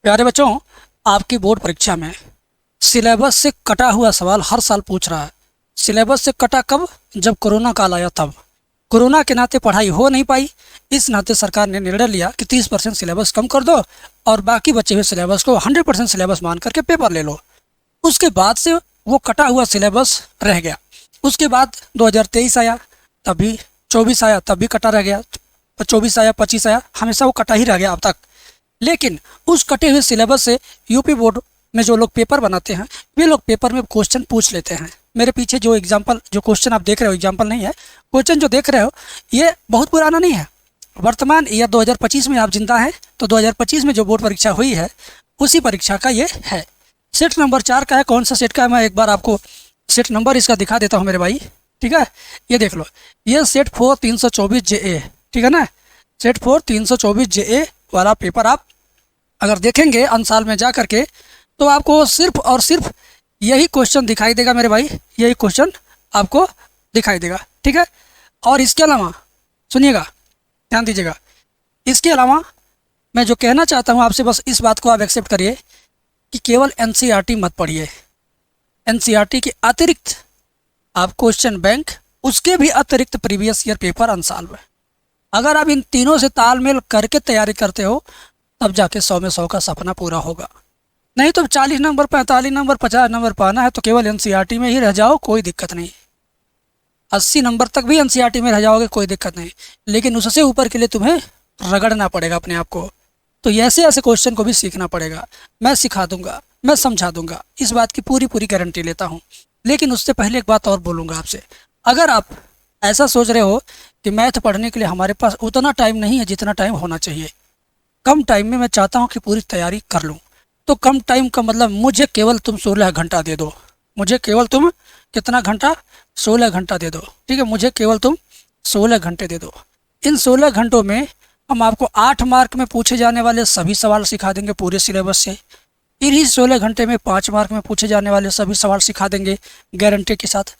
प्यारे बच्चों, आपकी बोर्ड परीक्षा में सिलेबस से कटा हुआ सवाल हर साल पूछ रहा है। सिलेबस से कटा कब? जब कोरोना काल आया तब। कोरोना के नाते पढ़ाई हो नहीं पाई, इस नाते सरकार ने निर्णय लिया कि 30% सिलेबस कम कर दो और बाकी बचे हुए सिलेबस को 100% सिलेबस मान करके पेपर ले लो। उसके बाद से वो कटा हुआ सिलेबस रह गया। उसके बाद 2023 आया, तब भी 24 आया, तब भी कटा रह गया, 24 आया, 25 आया, हमेशा वो कटा ही रह गया अब तक। लेकिन उस कटे हुए सिलेबस से यूपी बोर्ड में जो लोग पेपर बनाते हैं वे लोग पेपर में क्वेश्चन पूछ लेते हैं। मेरे पीछे जो क्वेश्चन आप देख रहे हो, एग्जाम्पल नहीं है, क्वेश्चन जो देख रहे हो ये बहुत पुराना नहीं है। वर्तमान ईयर 2025 में आप जिंदा हैं तो 2025 में जो बोर्ड परीक्षा हुई है उसी परीक्षा का ये है। सेट नंबर 4 का है। कौन सा सेट का है मैं एक बार आपको सेट नंबर इसका दिखा देता हूँ मेरे भाई। ठीक है, ये देख लो, ये सेट 4 324 JA, ठीक है ना। सेट 4 324 JA वाला पेपर आप अगर देखेंगे अंसाल में जा करके तो आपको सिर्फ और सिर्फ यही क्वेश्चन दिखाई देगा मेरे भाई, यही क्वेश्चन आपको दिखाई देगा। ठीक है, और इसके अलावा सुनिएगा, ध्यान दीजिएगा, इसके अलावा मैं जो कहना चाहता हूँ आपसे, बस इस बात को आप एक्सेप्ट करिए कि केवल NCERT मत पढ़िए। NCERT के अतिरिक्त आप क्वेश्चन बैंक, उसके भी अतिरिक्त प्रीवियस ईयर पेपर अंसाल में, अगर आप इन तीनों से तालमेल करके तैयारी करते हो तब जाके 100 में 100 का सपना पूरा होगा। नहीं तो 40 नंबर, 45 नंबर, 50 नंबर पाना है तो केवल NCERT में ही रह जाओ, कोई दिक्कत नहीं। 80 नंबर तक भी NCERT में रह जाओगे, कोई दिक्कत नहीं, लेकिन उससे ऊपर के लिए तुम्हें रगड़ना पड़ेगा अपने आप को। तो ऐसे ऐसे क्वेश्चन को भी सीखना पड़ेगा। मैं सिखा दूंगा, मैं समझा दूंगा, इस बात की पूरी पूरी गारंटी लेता हूँ। लेकिन उससे पहले एक बात और बोलूँगा आपसे, अगर आप ऐसा सोच रहे हो कि मैथ पढ़ने के लिए हमारे पास उतना टाइम नहीं है जितना टाइम होना चाहिए, कम टाइम में मैं चाहता हूँ कि पूरी तैयारी कर लूँ, तो कम टाइम का मतलब मुझे केवल तुम 16 घंटा दे दो। मुझे केवल तुम कितना घंटा? 16 घंटा दे दो। ठीक है, मुझे केवल तुम 16 घंटे दे दो। इन 16 घंटों में हम आपको 8 मार्क में पूछे जाने वाले सभी सवाल सिखा देंगे पूरे सिलेबस से। इन्हीं 16 घंटे में 5 मार्क में पूछे जाने वाले सभी सवाल सिखा देंगे गारंटी के साथ।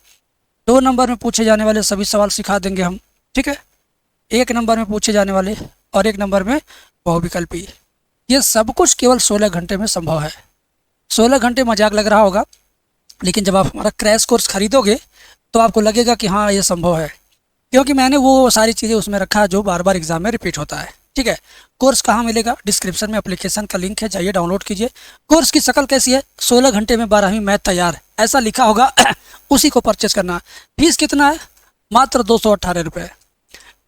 2 नंबर में पूछे जाने वाले सभी सवाल सिखा देंगे हम। ठीक है, 1 नंबर में पूछे जाने वाले और 1 नंबर में बहुविकल्पी। ये सब कुछ केवल 16 घंटे में संभव है। 16 घंटे मजाक लग रहा होगा, लेकिन जब आप हमारा क्रैश कोर्स खरीदोगे तो आपको लगेगा कि हाँ ये संभव है, क्योंकि मैंने वो सारी चीज़ें उसमें रखा है जो बार बार एग्जाम में रिपीट होता है। ठीक है, कोर्स कहाँ मिलेगा? डिस्क्रिप्शन में एप्लीकेशन का लिंक है, जाइए डाउनलोड कीजिए। कोर्स की शक्ल कैसी है? 16 घंटे में 12वीं मैथ तैयार, ऐसा लिखा होगा उसी को परचेज करना। फीस कितना है? मात्र 218 रुपये,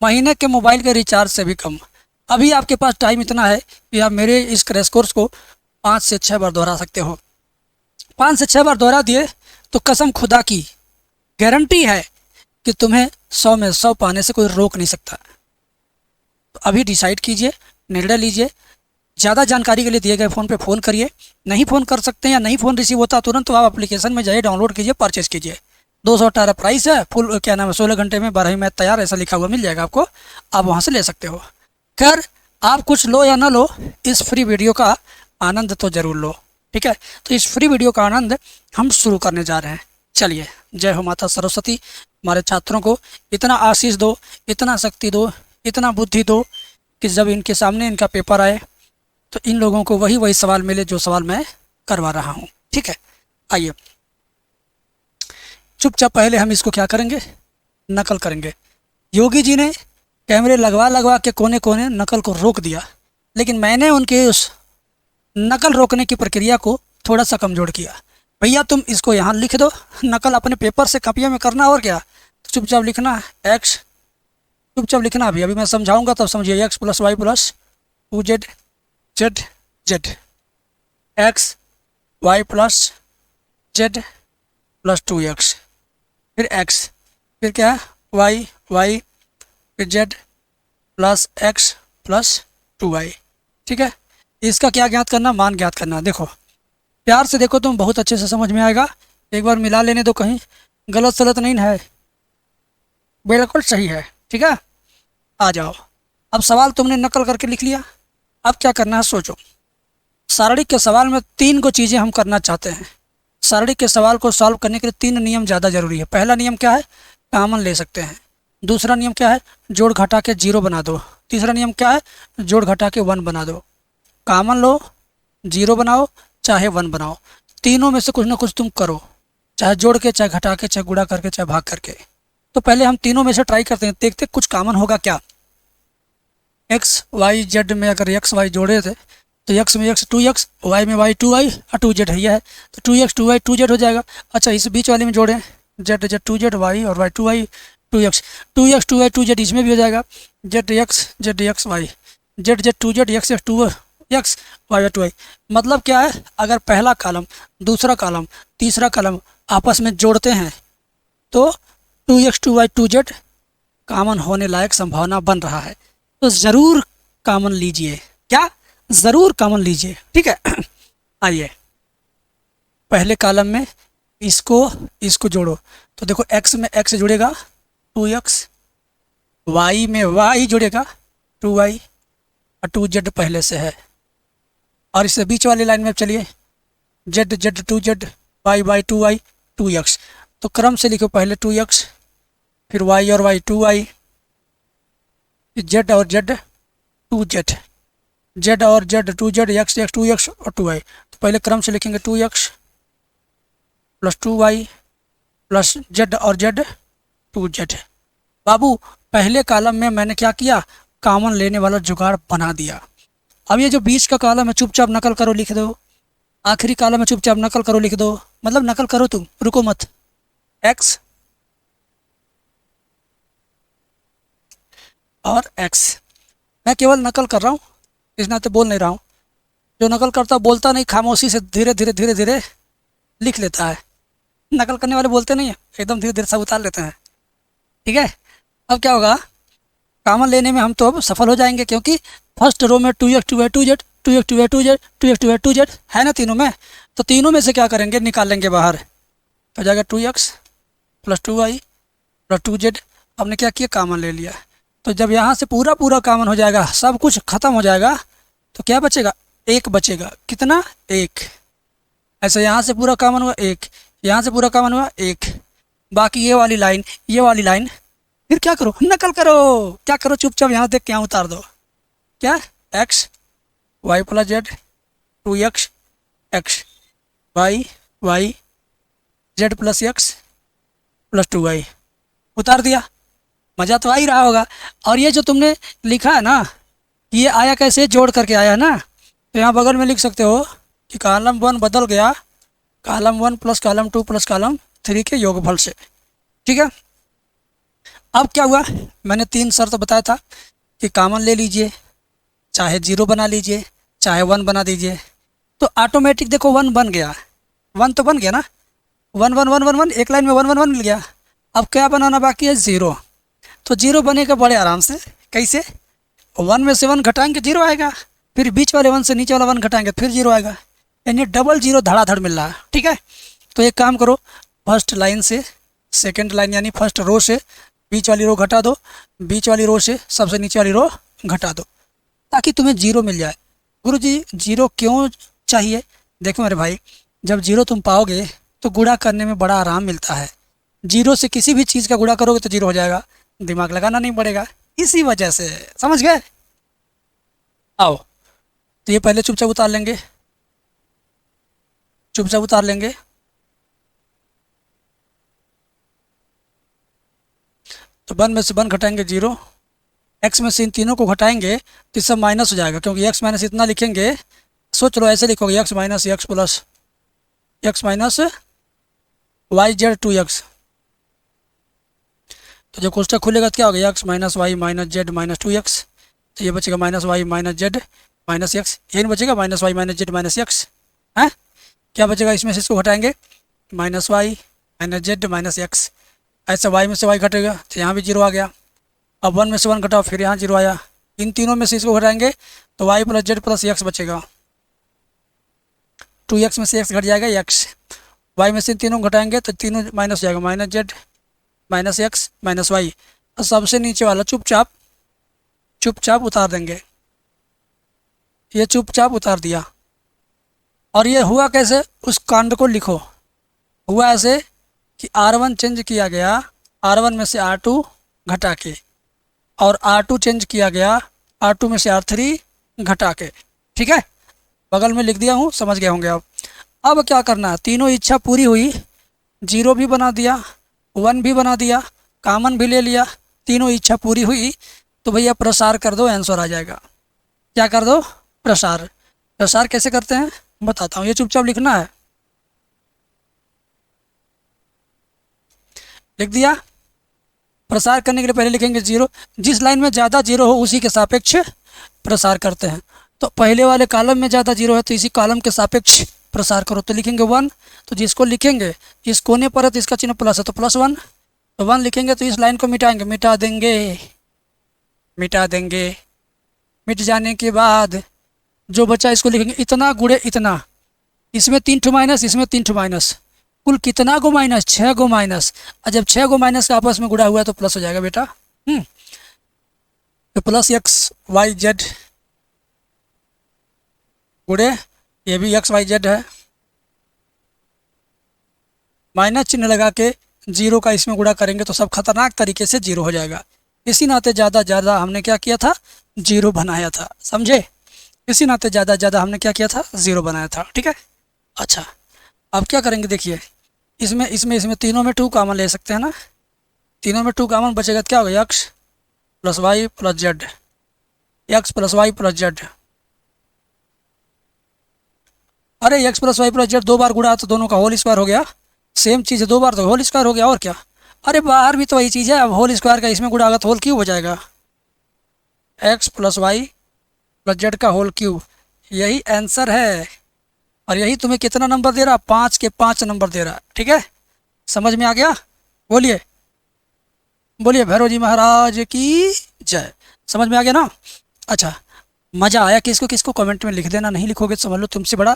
महीने के मोबाइल के रिचार्ज से भी कम। अभी आपके पास टाइम इतना है कि आप मेरे इस क्रैश कोर्स को 5 से 6 बार दोहरा सकते हो। 5 से 6 बार दोहरा दिए तो कसम खुदा की गारंटी है कि तुम्हें 100 में 100 पाने से कोई रोक नहीं सकता। तो अभी डिसाइड कीजिए, निर्णय लीजिए। ज़्यादा जानकारी के लिए दिए गए फ़ोन पे फ़ोन करिए। नहीं फ़ोन कर सकते हैं या नहीं फ़ोन रिसीव होता तुरंत, तो आप एप्लीकेशन में जाइए, डाउनलोड कीजिए, परचेज कीजिए। 218 प्राइस है, फुल क्या नाम है, 16 घंटे में 12वीं मैथ तैयार, ऐसा लिखा हुआ मिल जाएगा आपको, आप वहाँ से ले सकते हो। खैर, आप कुछ लो या ना लो, इस फ्री वीडियो का आनंद तो ज़रूर लो। ठीक है, तो इस फ्री वीडियो का आनंद हम शुरू करने जा रहे हैं। चलिए, जय हो माता सरस्वती। हमारे छात्रों को इतना आशीष दो, इतना शक्ति दो, इतना बुद्धि दो कि जब इनके सामने इनका पेपर आए तो इन लोगों को वही सवाल मिले जो सवाल मैं करवा रहा हूँ। ठीक है, आइए चुपचाप पहले हम इसको क्या करेंगे? नकल करेंगे। योगी जी ने कैमरे लगवा लगवा के कोने कोने नकल को रोक दिया, लेकिन मैंने उनके उस नकल रोकने की प्रक्रिया को थोड़ा सा कमज़ोर किया। भैया तुम इसको यहाँ लिख दो, नकल अपने पेपर से कॉपियों में करना और क्या, तो चुपचाप लिखना एक्स, चुपचाप लिखना। अभी मैं समझाऊंगा तब समझिए। x + y + 2z z z, x y + z + 2x, फिर x, फिर क्या है y y, फिर z + x + 2y। ठीक है, इसका क्या ज्ञात करना? मान ज्ञात करना। देखो, प्यार से देखो, तुम बहुत अच्छे से समझ में आएगा। एक बार मिला लेने दो, कहीं गलत सलत नहीं है, बिल्कुल सही है। ठीक है, आ जाओ। अब सवाल तुमने नकल करके लिख लिया, अब क्या करना है सोचो। सारणी के सवाल में 3 को चीज़ें हम करना चाहते हैं। सारणी के सवाल को सॉल्व करने के लिए 3 नियम ज़्यादा ज़रूरी है। पहला नियम क्या है? कॉमन ले सकते हैं। दूसरा नियम क्या है? जोड़ घटा के 0 बना दो। तीसरा नियम क्या है? जोड़ घटा के 1 बना दो। कॉमन लो, जीरो बनाओ चाहे वन बनाओ, तीनों में से कुछ ना कुछ तुम करो, चाहे जोड़ के, चाहे घटा के, चाहे गुणा करके, चाहे भाग करके। तो पहले हम तीनों में से ट्राई करते हैं, देखते कुछ कॉमन होगा क्या। एक्स वाई जेड में अगर एक्स वाई जोड़े थे तो एक्स में एक्स 2x, वाई में वाई 2y और 2z है, यह है तो 2x 2y 2z हो जाएगा। अच्छा इस बीच वाले में जोड़ें जेड जेड 2z वाई और Y 2y 2x 2x 2y 2z इसमें भी हो जाएगा, Z X Y Z Z 2z X X 2x Y 2y। मतलब क्या है, अगर पहला कॉलम दूसरा कॉलम तीसरा कॉलम आपस में जोड़ते हैं तो 2x 2y 2z कॉमन होने लायक संभावना बन रहा है। तो ज़रूर कॉमन लीजिए, क्या ज़रूर कॉमन लीजिए, ठीक है। आइए पहले कॉलम में इसको जोड़ो तो देखो x में x जुड़ेगा 2x, y में y जुड़ेगा 2y और 2z पहले से है। और इससे बीच वाली लाइन में चलिए z z 2z y y 2y 2x, तो क्रम से लिखो पहले 2x फिर y और y 2y, z और z 2z, z और z 2z x x 2x और 2y। तो पहले क्रम से लिखेंगे 2x plus 2y plus z और z 2z। बाबू पहले कॉलम में मैंने क्या किया, कॉमन लेने वाला जुगाड़ बना दिया। अब ये जो बीच का कॉलम है चुपचाप नकल करो लिख दो, आखिरी कॉलम में चुपचाप नकल करो लिख दो, मतलब नकल करो तुम, रुको मत। x और x, मैं केवल नकल कर रहा हूँ, इस नाते बोल नहीं रहा हूँ। जो नकल करता बोलता नहीं, खामोशी से धीरे धीरे धीरे धीरे लिख लेता है। नकल करने वाले बोलते नहीं है, एकदम धीरे धीरे सब उतार लेते हैं, ठीक है। अब क्या होगा, कॉमन लेने में हम तो अब सफल हो जाएंगे, क्योंकि फर्स्ट रो में 2x 2y 2z 2x 2y 2z 2x 2y 2z है ना तीनों में, तो तीनों में से क्या करेंगे, निकाल लेंगे बाहर, तो जाएगा 2x plus 2y plus 2z। हमने क्या किया, कॉमन ले लिया। तो जब यहाँ से पूरा पूरा कॉमन हो जाएगा, सब कुछ खत्म हो जाएगा, तो क्या बचेगा, एक बचेगा। कितना, एक। ऐसे यहाँ से पूरा कॉमन हुआ एक, यहाँ से पूरा कॉमन हुआ एक, बाकी ये वाली लाइन ये वाली लाइन, फिर क्या करो, नकल करो। क्या करो, चुपचाप यहाँ देख के यहाँ उतार दो, क्या x y plus Z 2x x y y z plus x plus 2y उतार दिया। मज़ा तो आ ही रहा होगा। और ये जो तुमने लिखा है ना, ये आया कैसे, जोड़ करके आया है ना, तो यहाँ बगल में लिख सकते हो कि कॉलम 1 बदल गया column 1 plus column 2 plus column 3 के योगफल से, ठीक है। अब क्या हुआ, मैंने 3 शर्त बताया था कि कॉमन ले लीजिए, चाहे 0 बना लीजिए, चाहे 1 बना दीजिए। तो ऑटोमेटिक देखो 1 बन गया, 1 तो बन गया ना, 1 1 1 1 1 एक लाइन में 1 1 1 मिल गया। अब क्या बनाना बाकी है, 0। तो 0 बनेगा बड़े आराम से, कैसे, 1 में से 1 घटाएंगे 0 आएगा, फिर बीच वाले 1 से नीचे वाला 1 घटाएंगे फिर 0 आएगा, यानी डबल 0 धड़ाधड़ मिल रहा है, ठीक है। तो एक काम करो, फर्स्ट लाइन से सेकंड लाइन यानी फर्स्ट रो से बीच वाली रो घटा दो, बीच वाली रो से सबसे नीचे वाली रो घटा दो, ताकि तुम्हें 0 मिल जाए। गुरुजी 0 क्यों चाहिए, देखो मेरे भाई, जब 0 तुम पाओगे तो गुणा करने में बड़ा आराम मिलता है। 0 से किसी भी चीज़ का गुणा करोगे तो 0 हो जाएगा, दिमाग लगाना नहीं पड़ेगा, इसी वजह से, समझ गए। आओ तो ये पहले चुपचाप उतार लेंगे, चुपचाप उतार लेंगे। तो 1 में से 1 घटाएंगे 0, x में से इन तीनों को घटाएंगे तो सब माइनस हो जाएगा, क्योंकि x माइनस इतना लिखेंगे, सोच लो ऐसे लिखोगे x minus X plus x minus Y Z 2x। तो जब कोष्टक खुलेगा तो क्या होगा, x minus Y minus Z minus 2x, तो ये बचेगा minus Y minus Z minus X, यही बचेगा minus Y minus Z minus X है। क्या बचेगा, इसमें से इसको घटाएंगे minus Y minus Z minus X, ऐसा y में से y घटेगा तो यहाँ भी 0 आ गया। अब 1 में से 1 घटाओ फिर यहाँ 0 आया, इन तीनों में से इसको घटाएंगे तो y plus Z plus x बचेगा, 2x में से x घट जाएगा x, y में से इन तीनों घटाएंगे तो तीनों माइनस हो जाएगा, minus Z minus X minus Y. और सबसे नीचे वाला चुपचाप चुपचाप उतार देंगे, ये चुपचाप उतार दिया। और ये हुआ कैसे, उस कांड को लिखो। हुआ ऐसे कि R1 चेंज किया गया R1 में से R2 घटा के, और R2 चेंज किया गया R2 में से R3 घटा के, ठीक है। बगल में लिख दिया हूँ, समझ गए होंगे आप। अब क्या करना है, तीनों इच्छा पूरी हुई, 0 भी बना दिया, 1 भी बना दिया, कॉमन भी ले लिया, तीनों इच्छा पूरी हुई, तो भैया प्रसार कर दो, आंसर आ जाएगा। क्या कर दो, प्रसार। प्रसार कैसे करते हैं बताता हूँ, ये चुपचाप लिखना है। लिख दिया। प्रसार करने के लिए पहले लिखेंगे 0, जिस लाइन में ज़्यादा 0 हो उसी के सापेक्ष प्रसार करते हैं। तो पहले वाले कॉलम में ज़्यादा 0 है तो इसी कॉलम के सापेक्ष प्रसार करो, तो लिखेंगे 1। तो जिसको लिखेंगे इस कोने पर है तो इसका चिन्ह प्लस है तो +1, तो 1 लिखेंगे तो इस लाइन को मिटाएंगे, मिटा देंगे, मिटा देंगे। मिट जाने के बाद जो बचा इसको लिखेंगे इतना गुणे इतना, इसमें 3 ठो माइनस, इसमें 3 ठो माइनस, कुल कितना गो माइनस, 6 गो माइनस। और जब 6 गो माइनस का आपस में गुणा हुआ तो प्लस हो जाएगा बेटा। तो प्लस XYZ गुणे ये भी XYZ है, माइनस चिन्ह लगा के 0 का इसमें गुणा करेंगे तो सब खतरनाक तरीके से 0 हो जाएगा। इसी नाते ज़्यादा हमने क्या किया था, 0 बनाया था, समझे। इसी नाते ज़्यादा हमने क्या किया था, 0 बनाया था, ठीक है। अच्छा अब क्या करेंगे देखिए, इसमें तीनों में 2 कॉमन ले सकते हैं ना, तीनों में 2 कॉमन बचेगा तो क्या होगा, x + y + z, x + y + z। अरे x + y + z 2 बार गुणा तो दोनों का होल स्क्वायर हो गया, सेम चीज़ है, 2 बार तो होल स्क्वायर हो गया, और क्या। अरे बाहर भी तो वही चीज़ है, अब होल स्क्वायर का इसमें गुणा होगा तो होल क्यूब हो जाएगा, x + y + z का होल क्यूब, यही आंसर है। और यही तुम्हें कितना नंबर दे रहा, 5 के 5 नंबर दे रहा, ठीक है। समझ में आ गया, बोलिए बोलिए भैरव जी महाराज की जय। समझ में आ गया ना। अच्छा मज़ा आया किसको किसको कमेंट में लिख देना, नहीं लिखोगे तो समझ लो तुमसे बड़ा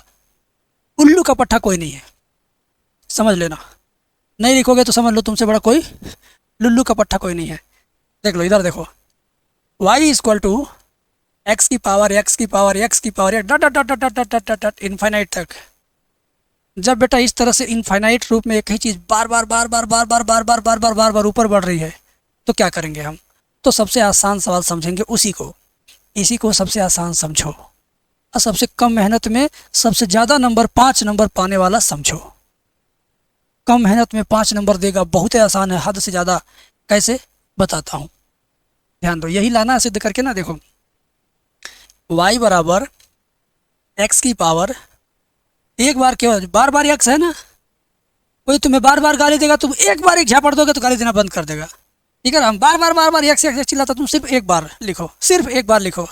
उल्लू का पट्टा कोई नहीं है, समझ लेना। नहीं लिखोगे तो समझ लो तुमसे बड़ा कोई लुल्लू का पट्टा कोई नहीं है। देख लो इधर देखो, y = x की पावर इन्फाइनाइट तक। जब बेटा इस तरह से इन्फाइनाइट रूप में एक ही चीज़ बार बार ऊपर बढ़ रही है तो क्या करेंगे हम, तो सबसे आसान सवाल समझेंगे इसी को सबसे आसान समझो, और सबसे कम मेहनत में सबसे ज़्यादा नंबर 5 नंबर पाने वाला समझो। कम मेहनत में 5 नंबर देगा, बहुत ही आसान है, हद से ज़्यादा। कैसे बताता हूँ, ध्यान दो, यही लाना है सिद्ध करके ना। देखो y = x की पावर, एक बार केवल बार बार x है ना, कोई तुम्हें बार बार गाली देगा, तुम एक बार एक झापड़ दोगे तो गाली देना बंद कर देगा, ठीक है। हम बार बार x चिल्लाता, तुम सिर्फ एक बार लिखो, सिर्फ एक बार लिखो,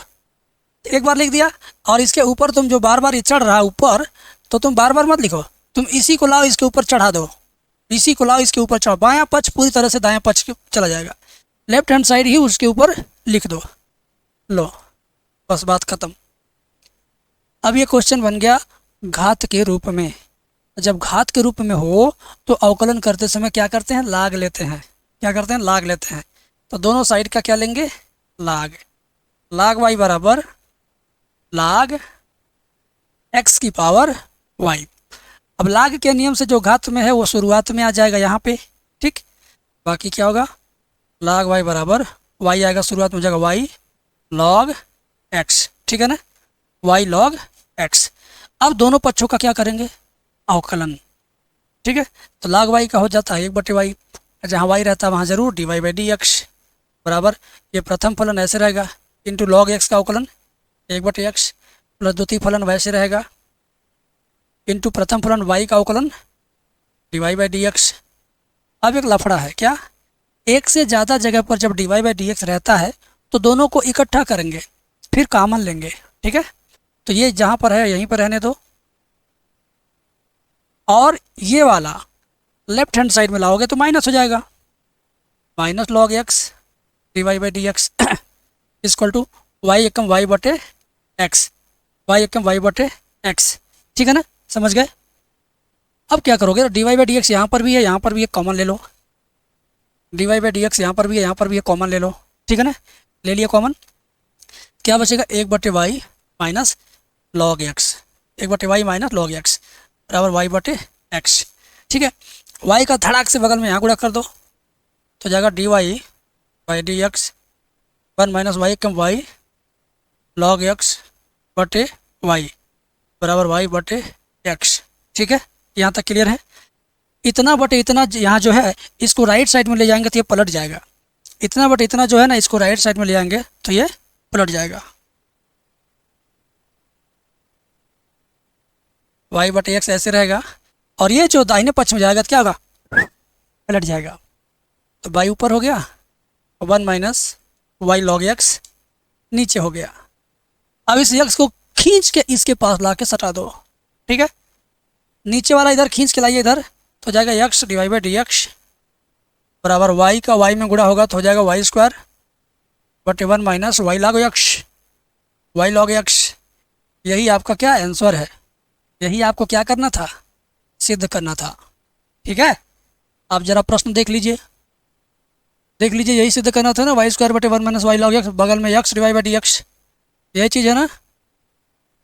एक बार लिख दिया। और इसके ऊपर तुम जो बार बार चढ़ रहा है ऊपर, तो तुम बार बार मत लिखो, तुम इसी को लाओ इसके ऊपर चढ़ा दो, इसी को लाओ इसके ऊपर चढ़ाओ, बायां पक्ष पूरी तरह से दायां पक्ष चला जाएगा, लेफ्ट हैंड साइड ही उसके ऊपर लिख दो, लो बस बात खत्म। अब ये क्वेश्चन बन गया घात के रूप में। जब घात के रूप में हो तो अवकलन करते समय क्या करते हैं, लाग लेते हैं। क्या करते हैं, लाग लेते हैं। तो दोनों साइड का क्या लेंगे, लाग। लाग y = लाग x की पावर y। अब लाग के नियम से जो घात में है वो शुरुआत में आ जाएगा यहाँ पे, ठीक। बाकी क्या होगा, लाग y = y आएगा, शुरुआत में हो जाएगा y log x, ठीक है ना, y log x। अब दोनों पक्षों का क्या करेंगे, अवकलन, ठीक है। तो लाग y का हो जाता है 1/y, जहाँ y रहता है वहाँ जरूर dy/dx बराबर, ये प्रथम फलन ऐसे रहेगा इंटू log x का अवकलन 1/x प्लस द्वितीय फलन वैसे रहेगा इंटू प्रथम फलन y का अवकलन dy/dx। अब एक लफड़ा है, क्या, एक से ज़्यादा जगह पर जब dy/dx रहता है तो दोनों को इकट्ठा करेंगे, फिर कॉमन लेंगे, ठीक है। तो ये जहाँ पर है यहीं पर रहने दो, और ये वाला लेफ्ट हैंड साइड में लाओगे तो माइनस हो जाएगा, minus log x dy/dx = y एकम y/x, y एकम y/x, ठीक है ना, समझ गए। अब क्या करोगे, dy/dx यहाँ पर भी है, यहाँ पर भी है, कॉमन ले लो, dy/dx यहाँ पर भी है, यहाँ पर भी है, कॉमन ले लो, ठीक है ना, ले लिया कॉमन। क्या बचेगा, 1/y minus log x, 1/y minus log x बराबर y/x, ठीक है। y का धड़ाक से बगल में यहाँ गुणा कर दो तो जाएगा dy/dx 1 - y एकम y log x/y बराबर वाई बटे एक्स। ठीक है, यहाँ तक क्लियर है। इतना बटे इतना यहाँ जो है इसको राइट साइड में ले जाएंगे तो ये पलट जाएगा। इतना बटे इतना जो है ना इसको राइट साइड में ले जाएंगे तो ये पलट जाएगा। वाई बटे एक्स ऐसे रहेगा और ये जो दाहिने पक्ष में जाएगा तो क्या होगा, पलट जाएगा। तो वाई ऊपर हो गया, 1 माइनस वाई लॉग एक्स नीचे हो गया। अब इस एक्स को खींच के इसके पास ला के सटा दो। ठीक है, नीचे वाला इधर खींच के लाइए इधर तो जाएगा x divide by D X बराबर वाई का वाई में गुणा होगा तो हो जाएगा वाई स्क्वायर बटे 1 minus Y log X, Y log X. यही आपका क्या आंसर है, यही आपको क्या करना था, सिद्ध करना था। ठीक है, आप जरा प्रश्न देख लीजिए, देख लीजिए, यही सिद्ध करना था ना, वाई स्क्वायर बटे 1 माइनस वाई लॉग एक्स, बगल में x divide by D x, यही चीज़ है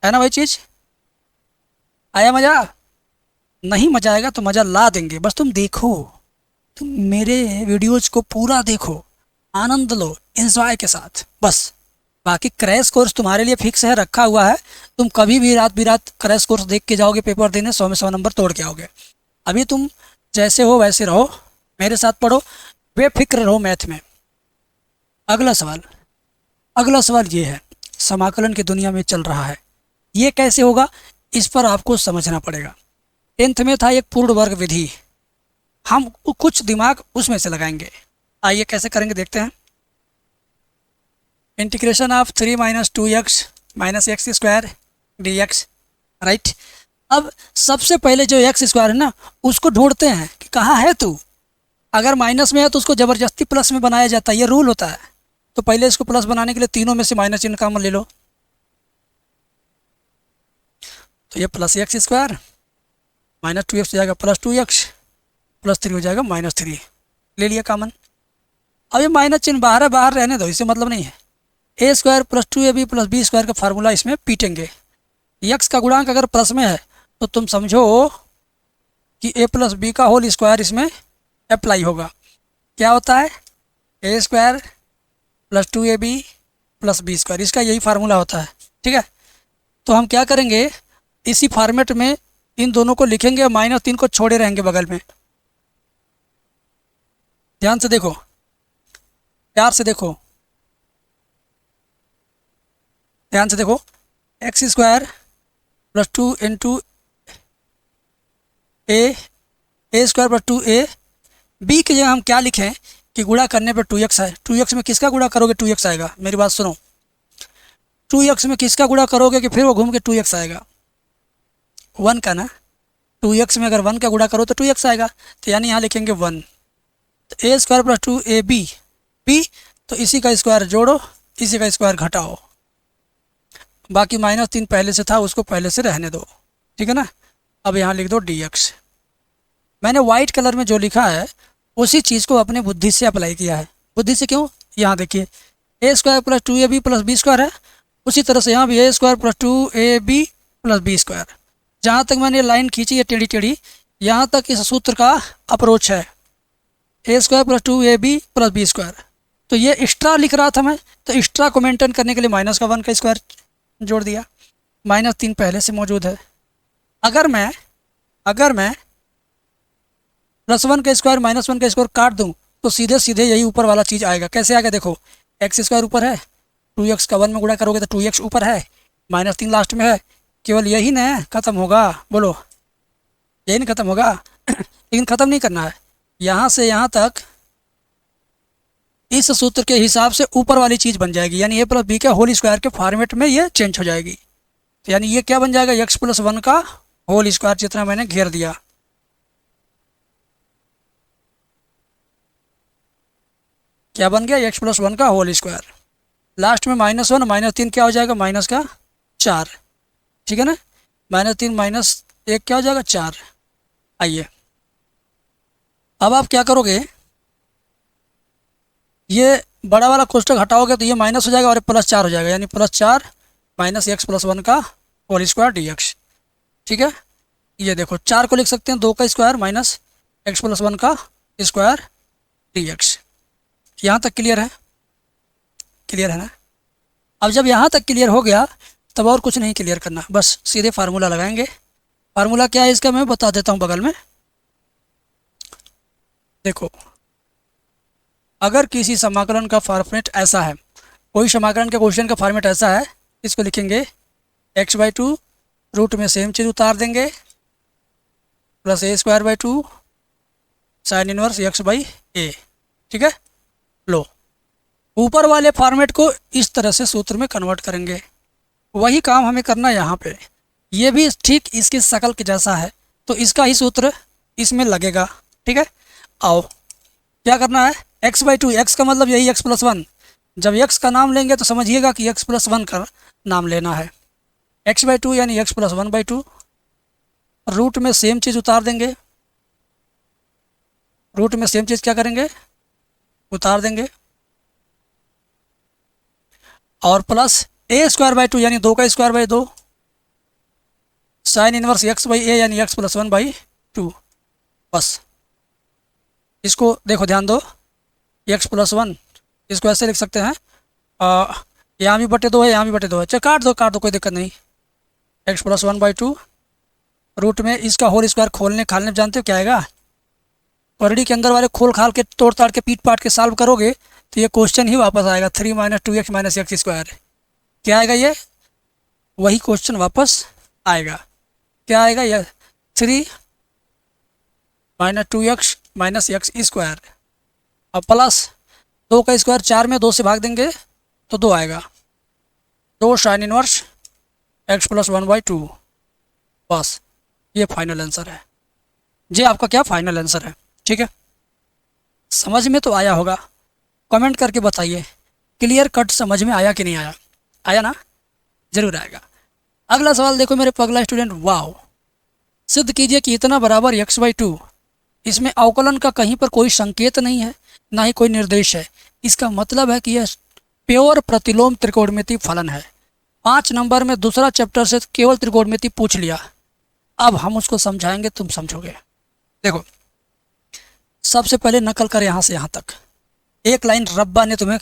ना वही चीज़। आया मज़ा? नहीं मज़ा आएगा तो मज़ा ला देंगे, बस तुम देखो, तुम मेरे वीडियोज को पूरा देखो, आनंद लो एंजॉय के साथ बस। बाकी क्रैश कोर्स तुम्हारे लिए फिक्स है, रखा हुआ है, तुम कभी भी रात बिरात क्रैश कोर्स देख के जाओगे, पेपर देने 100 में 100 नंबर तोड़ के आओगे। अभी तुम जैसे हो वैसे रहो, मेरे साथ पढ़ो, बेफिक्र रहो मैथ में। अगला सवाल ये है, समाकलन की दुनिया में चल रहा है, ये कैसे होगा इस पर आपको समझना पड़ेगा। 10th में था एक पूर्ण वर्ग विधि, हम कुछ दिमाग उसमें से लगाएंगे। आइए कैसे करेंगे देखते हैं। Integration of 3 minus 2x minus x square D x, right. अब सबसे पहले जो एक्स स्क्वायर है ना उसको ढूंढते हैं कि कहाँ है तू। अगर माइनस में है तो उसको ज़बरदस्ती प्लस में बनाया जाता है, ये रूल होता है। तो पहले इसको प्लस बनाने के लिए तीनों में से माइनस चिन्ह कॉमन ले लो, तो ये plus x square minus 2x हो जाएगा प्लस 2x प्लस 3 हो जाएगा माइनस 3, ले लिया कॉमन। अब ये माइनस चिन्ह बाहर है, बाहर रहने दो, इससे मतलब नहीं है। A square plus 2ab plus B square का फार्मूला इसमें पीटेंगे। एक्स का गुणांक अगर प्लस में है तो तुम समझो कि ए प्लस बी का होल स्क्वायर इसमें अप्लाई होगा। क्या होता है, A square plus 2ab plus B square, इसका यही फार्मूला होता है। ठीक है, तो हम क्या करेंगे, इसी फॉर्मेट में इन दोनों को लिखेंगे, माइनस 3 को छोड़े रहेंगे बगल में। ध्यान से देखो, प्यार से देखो, ध्यान से देखो, एक्स स्क्वायर प्लस 2 इंटू ए स्क्वायर प्लस 2a, बी की जगह हम क्या लिखें कि गुणा करने पर 2x है। 2x में किसका गुणा करोगे 2x आएगा, मेरी बात सुनो, 2x में किसका गुणा करोगे कि फिर वो घूम के 2x आएगा, 1 का ना। 2x में अगर 1 का गुणा करो तो 2x आएगा, तो यानी यहाँ लिखेंगे 1। तो ए स्क्वायर प्लस 2ab बी, तो इसी का स्क्वायर जोड़ो, इसी का स्क्वायर घटाओ, बाकी माइनस 3 पहले से था उसको पहले से रहने दो। ठीक है ना, अब यहाँ लिख दो dx। मैंने वाइट कलर में जो लिखा है उसी चीज़ को अपने बुद्धि से अप्लाई किया है। बुद्धि से क्यों, यहाँ देखिए, A square plus 2ab plus B square है, उसी तरह से यहाँ भी A square plus 2ab plus B square. जहाँ तक मैंने लाइन खींची है टेढ़ी टेढ़ी, यहाँ तक इस सूत्र का अप्रोच है, A square plus 2ab plus B square. तो ये एक्स्ट्रा लिख रहा था मैं, तो एक्स्ट्रा को मेंटेन करने के लिए माइनस का 1 का स्क्वायर जोड़ दिया, माइनस 3 पहले से मौजूद है। अगर मैं प्लस 1 का स्क्वायर माइनस 1 का स्क्वायर काट दूं तो सीधे सीधे यही ऊपर वाला चीज़ आएगा। कैसे आएगा देखो, एक्स स्क्वायर ऊपर है, 2x का 1 में गुणा करोगे तो 2x ऊपर है, माइनस 3 लास्ट में है, केवल यही ना ख़त्म होगा, बोलो यही नहीं ख़त्म होगा। लेकिन ख़त्म नहीं करना है, यहाँ से यहाँ तक इस सूत्र के हिसाब से ऊपर वाली चीज़ बन जाएगी, यानी ए प्लस बी के होल स्क्वायर के फॉर्मेट में ये चेंज हो जाएगी। तो यानी ये क्या बन जाएगा, एक्स प्लस 1 का होल स्क्वायर, जितना मैंने घेर दिया। क्या बन गया, एक्स प्लस 1 का होल स्क्वायर, लास्ट में माइनस 1 माइनस 3 क्या हो जाएगा, माइनस का 4। ठीक है ना, माइनस 3 माइनस 1 क्या हो जाएगा, 4। आइए अब आप क्या करोगे, ये बड़ा वाला कोष्ठक हटाओगे तो ये माइनस हो जाएगा और प्लस 4 हो जाएगा, यानी प्लस 4 माइनस एक्स प्लस 1 का होल स्क्वायर डी एक्स। ठीक है, ये देखो 4 को लिख सकते हैं 2 का स्क्वायर माइनस एक्स प्लस 1 का स्क्वायर डी एक्स। यहाँ तक क्लियर है, क्लियर है ना। अब जब यहाँ तक क्लियर हो गया तब और कुछ नहीं क्लियर करना, बस सीधे फार्मूला लगाएंगे। फार्मूला क्या है इसका मैं बता देता हूँ बगल में। देखो, अगर किसी समाकलन का फॉर्मेट ऐसा है, कोई समाकलन के क्वेश्चन का फॉर्मेट ऐसा है, इसको लिखेंगे x/2 रूट में सेम चीज़ उतार देंगे plus a²/2 sine inverse x/a। ठीक है, लो ऊपर वाले फॉर्मेट को इस तरह से सूत्र में कन्वर्ट करेंगे। वही काम हमें करना है यहाँ पे। ये भी ठीक इसकी शक्ल के जैसा है, तो इसका ही सूत्र इसमें लगेगा। ठीक है, आओ क्या करना है, x/2, x का मतलब यही x+1। जब x का नाम लेंगे तो समझिएगा कि x+1 का नाम लेना है। x/2 यानी x+1/2, रूट में सेम चीज़ उतार देंगे। रूट में सेम चीज़ क्या करेंगे, उतार देंगे, और प्लस a²/2 यानी 2 का स्क्वायर/2 साइन इनवर्स x/a यानी x+1/2। बस इसको देखो, ध्यान दो, x+1 इसको ऐसे लिख सकते हैं, यहाँ भी बटे 2 है, यहाँ भी बटे 2 है, चलो काट दो कोई दिक्कत नहीं। x+1/2 रूट में इसका होल स्क्वायर खोलने खालने जानते हो क्या आएगा, परडी के अंदर वाले खोल खाल के तोड़ ताड़ के पीट पाट के सॉल्व करोगे तो ये क्वेश्चन ही वापस आएगा, 3 - 2x - x²। क्या आएगा, ये वही क्वेश्चन वापस आएगा। क्या आएगा, ये 3 - 2x - x²। अब प्लस 2 का स्क्वायर 4 में 2 से भाग देंगे तो 2 आएगा, 2 साइन इनवर्स x+1/2। बस ये फाइनल आंसर है। ये आपका क्या फाइनल आंसर है। ठीक है, समझ में तो आया होगा, कमेंट करके बताइए क्लियर कट समझ में आया कि नहीं आया। आया ना, ज़रूर आएगा। अगला सवाल देखो मेरे पगला स्टूडेंट, वाह, सिद्ध कीजिए कि इतना बराबर x/2, इसमें अवकलन का कहीं पर कोई संकेत नहीं है, ना ही कोई निर्देश है। इसका मतलब है कि यह प्योर प्रतिलोम त्रिकोणमिति फलन है। 5 नंबर में दूसरा चैप्टर से केवल त्रिकोणमिति पूछ लिया, अब हम उसको समझाएंगे, तुम समझोगे। देखो, सबसे पहले नकल कर यहाँ से यहाँ तक। एक लाइन रब्बा ने तुम्हें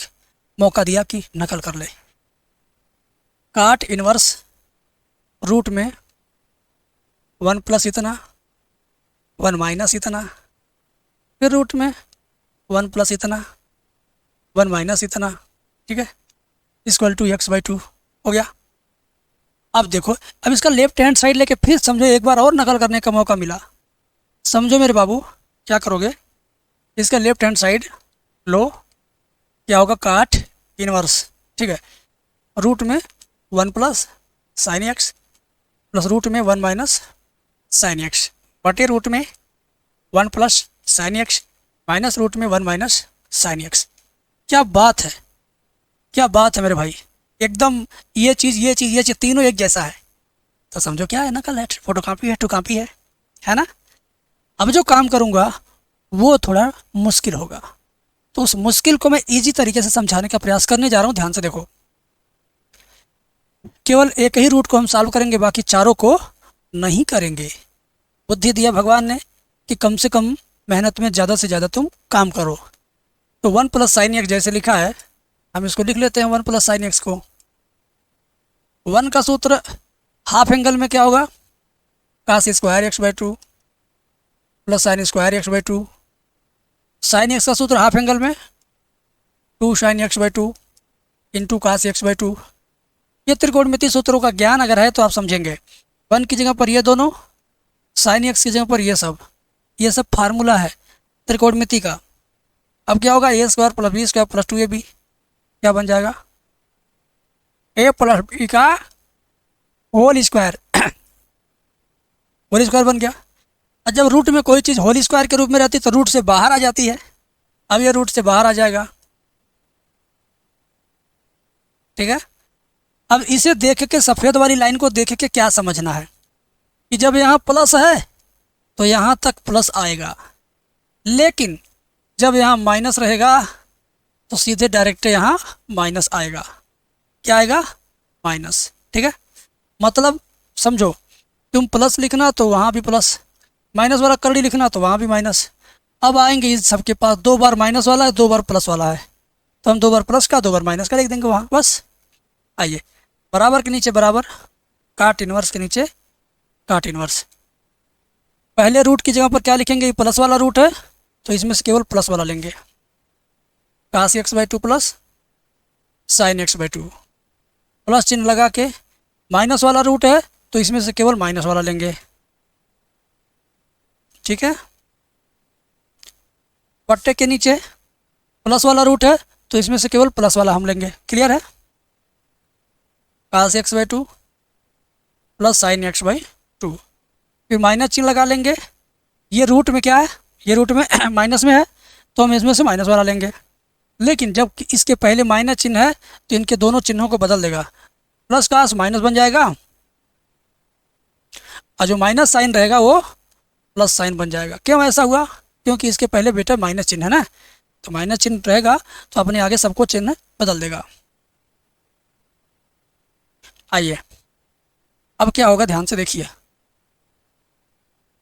मौका दिया कि नकल कर ले। काट इनवर्स रूट में 1 प्लस इतना, 1 माइनस इतना, फिर रूट में 1 प्लस इतना, 1 माइनस इतना। ठीक है, इक्वल टू x/2 हो गया। अब देखो, अब इसका लेफ्ट हैंड साइड लेके फिर समझो, एक बार और नकल करने का मौका मिला। समझो मेरे बाबू, क्या करोगे, इसका लेफ्ट हैंड साइड लो, क्या होगा, काट इनवर्स। ठीक है, रूट में 1 plus sine X plus root में 1 माइनस साइन एक्स बटे रूट में 1 plus sine X minus root में 1 माइनस साइन एक्स। क्या बात है, क्या बात है मेरे भाई, एकदम ये चीज़ तीनों एक जैसा है। तो समझो क्या है, नकल है, फोटो कापी है, टू कापी है ना। अब जो काम करूँगा वो थोड़ा मुश्किल होगा, तो उस मुश्किल को मैं इजी तरीके से समझाने का प्रयास करने जा रहा हूँ। ध्यान से देखो, केवल एक ही रूट को हम सॉल्व करेंगे, बाकी चारों को नहीं करेंगे। बुद्धि दिया भगवान ने कि कम से कम मेहनत में ज़्यादा से ज़्यादा तुम काम करो। तो 1 प्लस साइन एक्स जैसे लिखा है, हम इसको लिख लेते हैं 1 प्लस साइन एक्स को। 1 का सूत्र हाफ एंगल में क्या होगा, cos square x/2 plus sine square x/2। Sine X का सूत्र हाफ एंगल में 2 sign x/2 into cos x/2। ये त्रिकोणमिति सूत्रों का ज्ञान अगर है तो आप समझेंगे। 1 की जगह पर ये दोनों, साइन एक्स की जगह पर ये सब फार्मूला है त्रिकोणमिति का। अब क्या होगा, a² plus b² plus 2ab क्या बन जाएगा, a प्लस b का होल स्क्वायर बन गया। और जब रूट में कोई चीज़ होल स्क्वायर के रूप में रहती है तो रूट से बाहर आ जाती है। अब ये रूट से बाहर आ जाएगा। ठीक है, अब इसे देख के, सफ़ेद वाली लाइन को देख के क्या समझना है कि जब यहाँ प्लस है तो यहाँ तक प्लस आएगा, लेकिन जब यहाँ माइनस रहेगा तो सीधे डायरेक्ट यहाँ माइनस आएगा। क्या आएगा, माइनस। ठीक है, मतलब समझो, तुम प्लस लिखना तो वहाँ भी प्लस, माइनस वाला करड़ी लिखना तो वहाँ भी माइनस। अब आएंगे इस सबके पास 2 बार माइनस वाला है, 2 बार प्लस वाला है, तो हम 2 बार प्लस का 2 बार माइनस का लिख देंगे वहाँ। बस आइए, बराबर के नीचे बराबर, काट इनवर्स के नीचे काट इनवर्स। पहले रूट की जगह पर क्या लिखेंगे, ये प्लस वाला रूट है तो इसमें से केवल प्लस वाला लेंगे, cos X by two plus sine X by two. Plus चिन्ह लगा के माइनस वाला रूट है तो इसमें से केवल माइनस वाला लेंगे, ठीक है। बट्टे के नीचे प्लस वाला रूट है तो इसमें से केवल प्लस वाला हम लेंगे, क्लियर है। Cos X by two plus sine X by two, फिर माइनस चिन्ह लगा लेंगे। ये रूट में क्या है, ये रूट में माइनस में है तो हम इसमें से माइनस वाला लेंगे, लेकिन जब इसके पहले माइनस चिन्ह है तो इनके दोनों चिन्हों को बदल देगा, प्लस कास माइनस बन जाएगा और जो माइनस साइन रहेगा वो प्लस साइन बन जाएगा। क्यों ऐसा हुआ, क्योंकि इसके पहले बेटा माइनस चिन्ह है ना, तो माइनस चिन्ह रहेगा तो अपने आगे सबको चिन्ह बदल देगा। आइए अब क्या होगा, ध्यान से देखिए।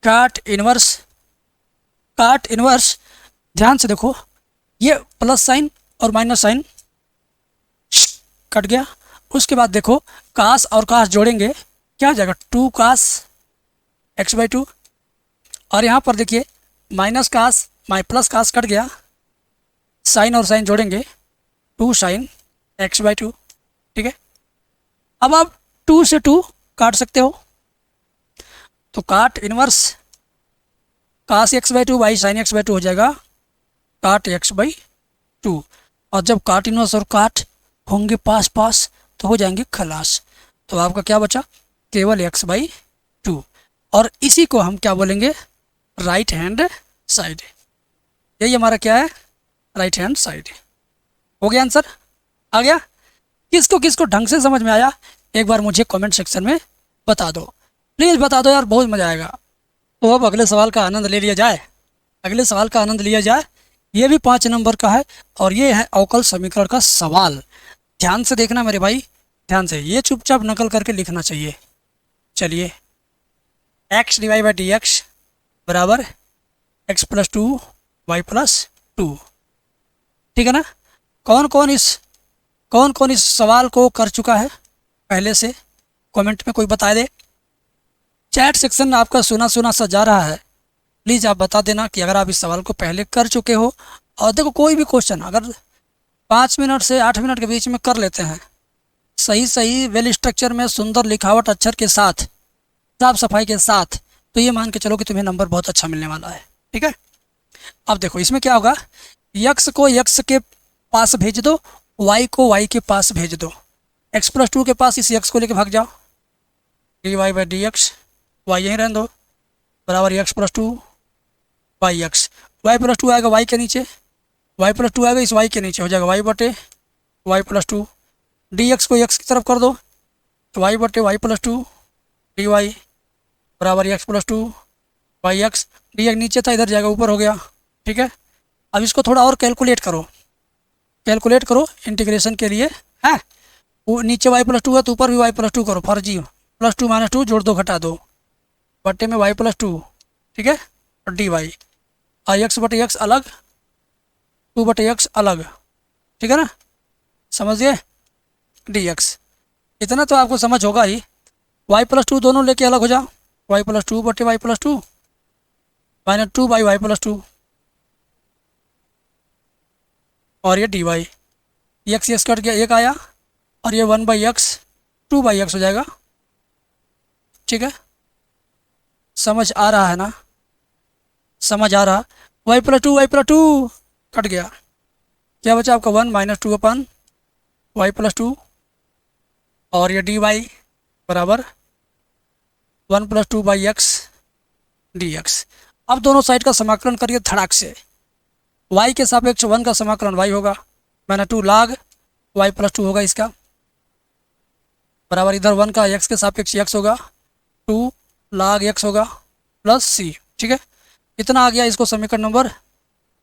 काट इनवर्स, काट इनवर्स, ध्यान से देखो, ये प्लस साइन और माइनस साइन कट गया। उसके बाद देखो कास और कास जोड़ेंगे, क्या हो जाएगा, two cos X by two. और यहाँ पर देखिए minus cos plus cos cut गया, साइन और साइन जोड़ेंगे, two sine X by two, ठीक है। अब आप टू से टू काट सकते हो, तो cot inverse cos X by two by sine X by two हो जाएगा काट एक्स बाई टू। और जब काट इनवर्स और काट होंगे पास पास तो हो जाएंगे खलास, तो आपका क्या बचा, केवल एक्स बाई टू। और इसी को हम क्या बोलेंगे, राइट हैंड साइड। यही हमारा क्या है, राइट हैंड साइड। हो गया आंसर, आ गया। किसको किसको ढंग से समझ में आया एक बार मुझे कमेंट सेक्शन में बता दो, प्लीज़ बता दो यार, बहुत मज़ा आएगा। तो अब अगले सवाल का आनंद ले लिया जाए, अगले सवाल का आनंद लिया जाए। ये भी 5 नंबर का है और ये है अवकल समीकरण का सवाल। ध्यान से देखना मेरे भाई, ध्यान से, ये चुपचाप नकल करके लिखना चाहिए। चलिए, X divide by D X बराबर X plus two Y plus two, ठीक है ना। कौन कौन इस सवाल को कर चुका है पहले से, कमेंट में कोई बता दे। चैट सेक्शन में आपका सुना सुना सा जा रहा है, प्लीज़ आप बता देना कि अगर आप इस सवाल को पहले कर चुके हो। और देखो कोई भी क्वेश्चन अगर 5 मिनट से 8 मिनट के बीच में कर लेते हैं, सही सही वेल स्ट्रक्चर में, सुंदर लिखावट अक्षर के साथ, साफ सफाई के साथ, तो ये मान के चलो कि तुम्हें नंबर बहुत अच्छा मिलने वाला है, ठीक है। अब देखो इसमें क्या होगा, यक्स को यक्स के पास भेज दो, वाई को वाई के पास भेज दो। एक्स प्लस टू के पास इस यक्स को लेके भाग जाओ, D Y by D X, Y यहीं रहने दो, बराबर X plus two Y X. Y plus two आएगा वाई के नीचे, वाई प्लस टू आएगा इस वाई के नीचे, हो जाएगा वाई बटे Y plus two. D X को एक्स की तरफ कर दो, तो वाई बटे Y plus two D Y बराबर X plus two Y X. D X नीचे था, इधर जाएगा ऊपर हो गया, ठीक है। अब इसको थोड़ा और कैलकुलेट करो, कैलकुलेट करो इंटीग्रेशन के लिए, है। वो नीचे वाई प्लस टू है तो ऊपर भी वाई प्लस टू करो, फर्जी प्लस टू माइनस टू जोड़ दो घटा दो, बटे में वाई प्लस टू, ठीक है, और डी वाई। आई एक्स बटे एक्स अलग, टू बटे एक्स अलग, ठीक है ना, समझिए, डी एक्स। इतना तो आपको समझ होगा ही। वाई प्लस टू दोनों लेके अलग हो जाओ, वाई प्लस टू बटे Y plus two minus two by Y plus two, और ये D Y, X X cut गया, एक आया, और ये 1/x 2/x हो जाएगा, ठीक है। समझ आ रहा है ना, समझ आ रहा। वाई प्लस टू कट गया, क्या बचा आपका 1 माइनस टू अपन वाई प्लस टू, और ये डी वाई बराबर 1 plus two by x D x. अब दोनों साइड का समाकलन करिए धड़ाक से। y के सापेक्ष 1 का समाकलन y होगा, मैंने 2 लाग y प्लस टू होगा इसका, बराबर इधर 1 का x के सापेक्ष x होगा, 2 लाग x होगा प्लस c, ठीक है। इतना आ गया, इसको समीकरण नंबर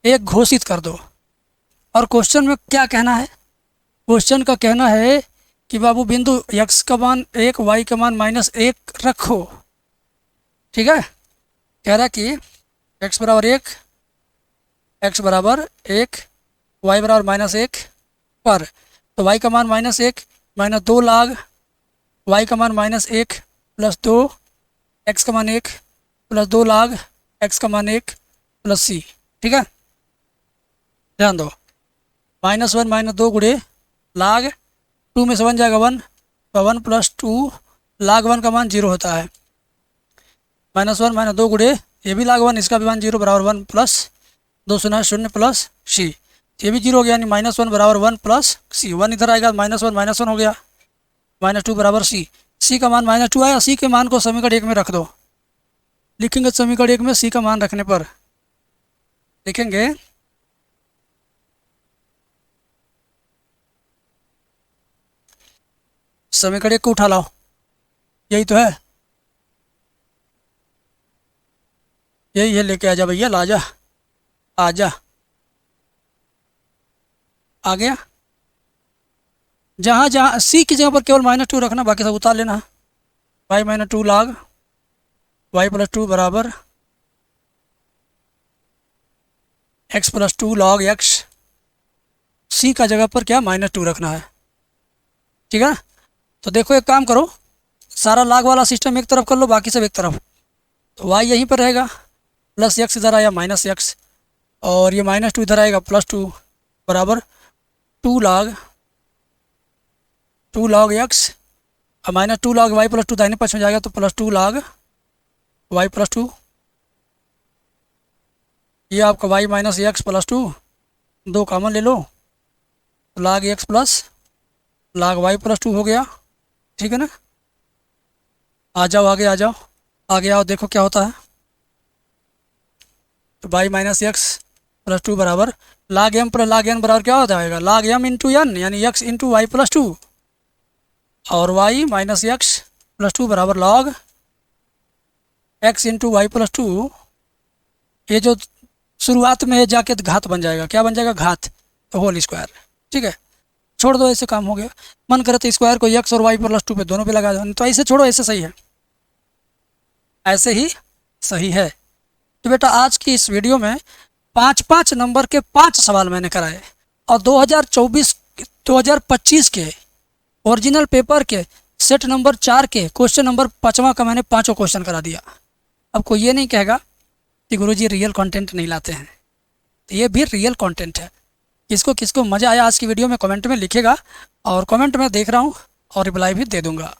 1 घोषित कर दो। और क्वेश्चन में क्या कहना है, क्वेश्चन का कहना है कि बाबू बिंदु x का मान 1 y का मान -1 रखो, ठीक है। कह रहा कि x बराबर 1, x बराबर 1, y बराबर -1 पर, तो y का मान -1 -2 लाग वाई का मान -1 प्लस 2 एक्स का मान 1 प्लस 2 log एक्स का मान 1 प्लस सी। ठीक है, ध्यान दो, -1 -2 गुड़े log 2 में से 1 जाएगा 1, तो 1 प्लस 2 log 1 का मान 0 होता है। -1 -2 गुड़े ये भी log 1, इसका भी मान 0 बराबर 1 प्लस 2 0 0 प्लस सी, ये भी 0 हो गया, यानी -1 बराबर 1 प्लस सी। 1 इधर आएगा, -1 -1 हो गया, -2 बराबर सी। सी का मान -2 आया, सी के मान को समीकरण 1 में रख दो। लिखेंगे समीकरण 1 में सी का मान रखने पर लिखेंगे समीकरण 1 को उठा लाओ, यही तो है, यही है, लेके आजा भैया, ला जा, आजा, आ गया। जहाँ जहाँ सी की जगह पर केवल -2 रखना, बाकी सब उतार लेना। वाई -2 log वाई प्लस 2 बराबर एक्स प्लस 2 log एक्स। सी का जगह पर क्या -2 रखना है। ठीक है, तो देखो एक काम करो, सारा log वाला सिस्टम एक तरफ कर लो, बाकी सब एक तरफ। तो वाई यहीं पर रहेगा, प्लस एक्स इधर आया -x, और ये -2 इधर आएगा +2 बराबर 2 log एक्स, अब -2 log वाई प्लस 2 दाहिने पक्ष में जाएगा, तो +2 log वाई प्लस 2, ये आपका वाई -x प्लस 2, 2 कॉमन ले लो, तो log x plus log Y plus 2 हो गया। ठीक है ना, आ जाओ आगे, आ जाओ आगे, आओ देखो क्या होता है। तो वाई -x प्लस 2 बराबर log m plus log n बराबर क्या हो जाएगा, log m इंटू n, यानी x इंटू वाई प्लस 2, और y -x प्लस 2 बराबर log x into Y plus 2। ये जो शुरुआत में जाके घात बन जाएगा, क्या बन जाएगा, घात, तो होल स्क्वायर। ठीक है, छोड़ दो, ऐसे काम हो गया। मन करे तो स्क्वायर को x और y प्लस 2 पे दोनों पे लगा दो, तो ऐसे छोड़ो, ऐसे सही है, ऐसे ही सही है। तो बेटा आज की इस वीडियो में 5-5 नंबर के 5 सवाल मैंने कराए, और 2025 के ओरिजिनल पेपर के सेट नंबर 4 के क्वेश्चन नंबर 5वां का मैंने 5 क्वेश्चन करा दिया। अब कोई ये नहीं कहेगा कि गुरुजी रियल कंटेंट नहीं लाते हैं, तो ये भी रियल कंटेंट है। किसको किसको मज़ा आया आज की वीडियो में कमेंट में लिखेगा, और कमेंट में देख रहा हूँ और रिप्लाई भी दे दूँगा।